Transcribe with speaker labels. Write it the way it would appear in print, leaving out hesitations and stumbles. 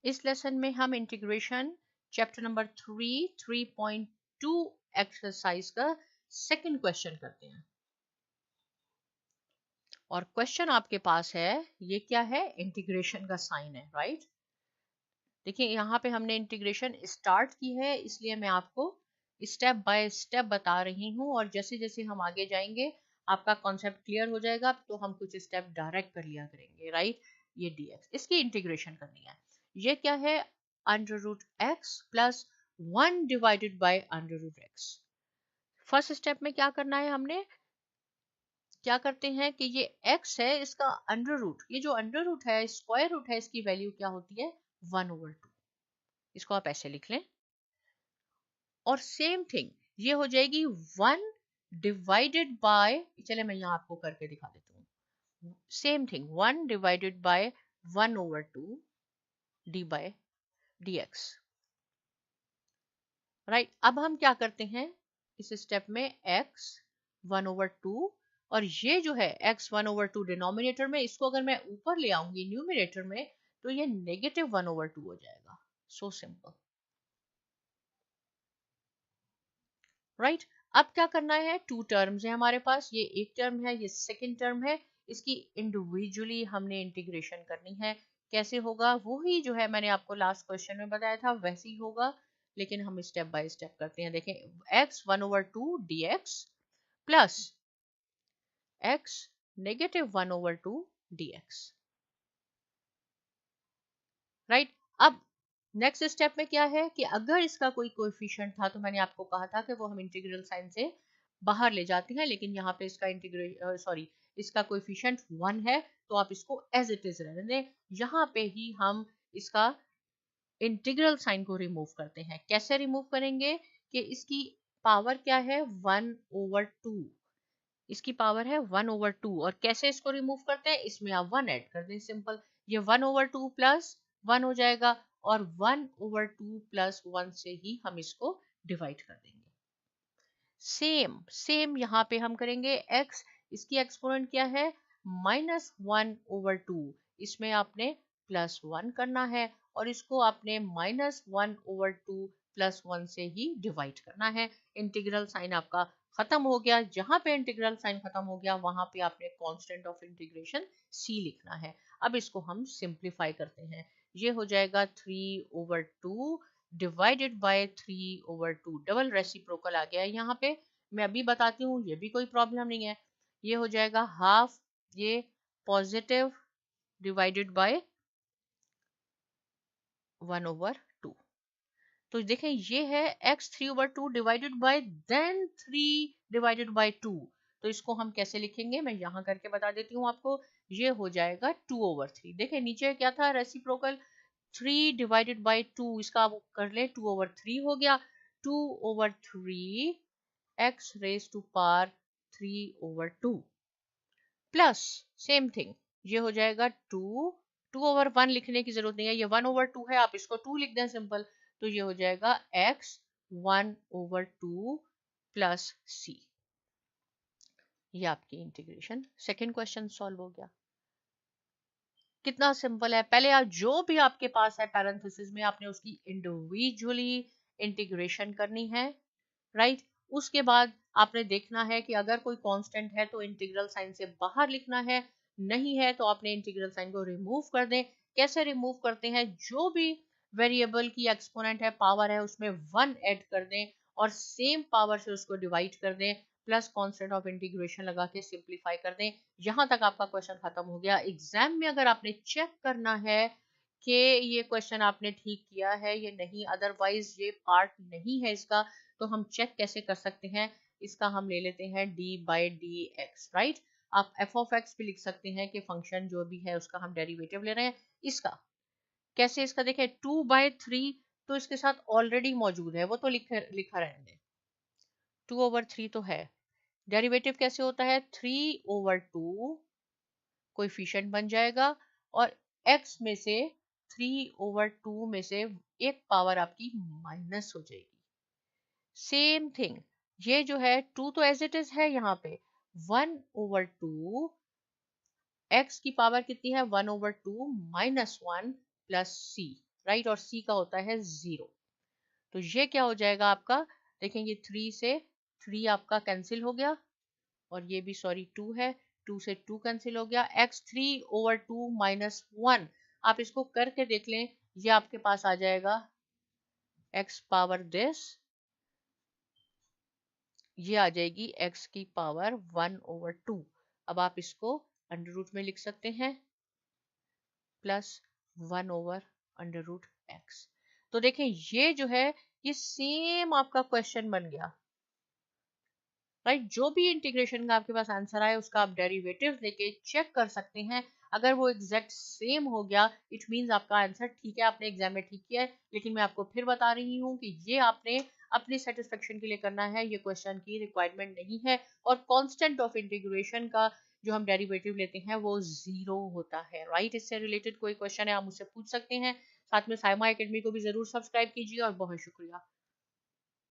Speaker 1: इस लेसन में हम इंटीग्रेशन चैप्टर नंबर 3.2 एक्सरसाइज का सेकंड क्वेश्चन करते हैं। और क्वेश्चन आपके पास है, ये क्या है, इंटीग्रेशन का साइन है, राइट। देखिए यहाँ पे हमने इंटीग्रेशन स्टार्ट की है, इसलिए मैं आपको स्टेप बाय स्टेप बता रही हूँ, और जैसे जैसे हम आगे जाएंगे आपका कॉन्सेप्ट क्लियर हो जाएगा, तो हम कुछ स्टेप डायरेक्ट कर लिया करेंगे, राइट। ये dx, इसकी इंटीग्रेशन करनी है। ये क्या है, under root X plus 1 divided by under root X. First step में क्या करना है, हमने क्या करते हैं कि ये x है, इसका अंडर रूट, ये जो अंडर रूट है, स्क्वायर रूट है, इसकी वैल्यू क्या होती है, 1/2। इसको आप ऐसे लिख लें। और सेम थिंग ये हो जाएगी 1 डिवाइडेड बाय, चले मैं यहाँ आपको करके दिखा देता हूँ। Same thing 1 divided by 1/2 D by D X, right. अब हम क्या करते हैं इस स्टेप में, x 1/2, और ये जो है x 1/2 डिनोमिनेटर में, इसको अगर मैं ऊपर ले आऊंगी न्यूमिनेटर में, तो ये -1/2 हो जाएगा। So simple, right. अब क्या करना है, टू टर्म्स है हमारे पास, ये एक टर्म है, ये सेकंड टर्म है, इसकी इंडिविजुअली हमने इंटीग्रेशन करनी है। कैसे होगा, वही जो है मैंने आपको लास्ट क्वेश्चन में बताया था वैसे ही होगा, लेकिन हम स्टेप बाय स्टेप करते हैं। देखें, x 1/2 dx plus x -1/2 dx, right. अब नेक्स्ट स्टेप में क्या है कि अगर इसका कोई कोएफिशिएंट था, तो मैंने आपको कहा था कि वो हम इंटीग्रल साइन से बाहर ले जाते हैं, लेकिन यहाँ पे इसका इसका कोएफिशिएंट 1 है, तो आप इसको एज इट इज रहने दें। यहाँ पे ही हम इसका इंटीग्रल साइन को रिमूव करते हैं। कैसे रिमूव करेंगे कि इसकी पावर क्या है, 1/2, इसकी पावर है 1/2, और कैसे इसको रिमूव करते हैं, इसमें आप 1 ऐड कर दें, सिंपल। ये 1/2 प्लस 1 हो जाएगा, और 1/2 प्लस 1 से ही हम इसको डिवाइड कर देंगे। सेम सेम यहाँ पे हम करेंगे, x, इसकी एक्सपोनेंट क्या है, -1/2, इसमें आपने +1 करना है, और इसको आपने -1/2 +1 से ही डिवाइड करना है। इंटीग्रल साइन आपका खत्म हो गया। जहां पे इंटीग्रल साइन खत्म हो गया, वहां पे आपने कांस्टेंट ऑफ इंटीग्रेशन c लिखना है। अब इसको हम सिंप्लीफाई करते हैं। ये हो जाएगा 3/2 डिवाइडेड बाय 3/2, डबल रेसिप्रोकल आ गया है यहाँ पे। मैं अभी बताती हूँ, ये भी कोई प्रॉब्लम नहीं है। ये हो जाएगा हाफ, ये पॉजिटिव डिवाइडेड बाय 1/2। तो देखें, ये है x 3/2 divided by then 3 divided by 2। तो इसको हम कैसे लिखेंगे, मैं यहाँ करके बता देती हूँ आपको। ये हो जाएगा 2/3। देखें नीचे क्या था, रेसिप्रोकल 3 डिवाइडेड बाय 2, इसका आप कर ले 2/3 हो गया। 2/3 x raise to power 3/2 plus same thing, ये हो जाएगा 2/1 लिखने की जरूरत नहीं है, ये 1/2 है, आप इसको 2 लिख दें, सिंपल। तो ये हो जाएगा x 1/2 प्लस c। ये आपकी इंटीग्रेशन सेकेंड क्वेश्चन सॉल्व हो गया। कितना सिंपल है। पहले आप जो भी आपके पास है पैरेंथेसिस में, आपने उसकी इंडिविजुअली इंटीग्रेशन करनी है, राइट। उसके बाद आपने देखना है कि अगर कोई कांस्टेंट है तो इंटीग्रल साइन से बाहर लिखना है, नहीं है तो आपने इंटीग्रल साइन को रिमूव कर दें। कैसे रिमूव करते हैं, जो भी वेरिएबल की एक्सपोनेंट है, पावर है, उसमें 1 ऐड कर दें, और सेम पावर से उसको डिवाइड कर दें, प्लस कांस्टेंट ऑफ इंटीग्रेशन लगा के सिंप्लीफाई कर दें। यहां तक आपका क्वेश्चन खत्म हो गया। एग्जाम में अगर आपने चेक करना है कि ये क्वेश्चन आपने ठीक किया है या नहीं, अदरवाइज ये पार्ट नहीं है इसका, तो हम चेक कैसे कर सकते हैं, इसका हम ले लेते हैं d/dx, राइट। आप f(x) भी लिख सकते हैं कि फंक्शन जो भी है उसका हम डेरिवेटिव ले रहे हैं। इसका कैसे, इसका देखें 2/3 तो इसके साथ ऑलरेडी मौजूद है, वो तो लिखा रहने दें। 2/3 तो है, डेरिवेटिव कैसे होता है, 3/2 कोएफिशिएंट बन जाएगा, और x में से 3/2 में से एक पावर आपकी माइनस हो जाएगी। सेम थिंग, ये जो है 2 तो एज इट इज है, यहाँ पे 1/2, x की पावर कितनी है, 1/2 -1 प्लस c। राइट, और c का होता है 0। तो ये क्या हो जाएगा आपका, देखेंगे 3 से 3 आपका कैंसिल हो गया, और ये भी सॉरी 2 है, 2 से 2 कैंसिल हो गया, x3/2 माइनस 1। आप इसको करके देख लें, ये आपके पास आ जाएगा x पावर दिस, ये आ जाएगी x की पावर 1/2। अब आप इसको अंडर रूट में लिख सकते हैं, प्लस 1/√x। तो देखें ये जो है, ये सेम आपका क्वेश्चन बन गया, राइट। जो भी इंटीग्रेशन का आपके पास आंसर आए उसका आप डेरिवेटिव लेके चेक कर सकते हैं। अगर वो एग्जैक्ट सेम हो गया, इट मींस आपका आंसर ठीक है, आपने एग्जाम में ठीक किया है। लेकिन मैं आपको फिर बता रही हूँ कि ये आपने अपनी सेटिस्फेक्शन के लिए करना है, ये क्वेश्चन की रिक्वायरमेंट नहीं है। और कांस्टेंट ऑफ इंटीग्रेशन का जो हम डेरिवेटिव लेते हैं वो 0 होता है, राइट। इससे रिलेटेड कोई क्वेश्चन है आप मुझसे पूछ सकते हैं। साथ में साइमा एकेडमी को भी जरूर सब्सक्राइब कीजिए, और बहुत शुक्रिया।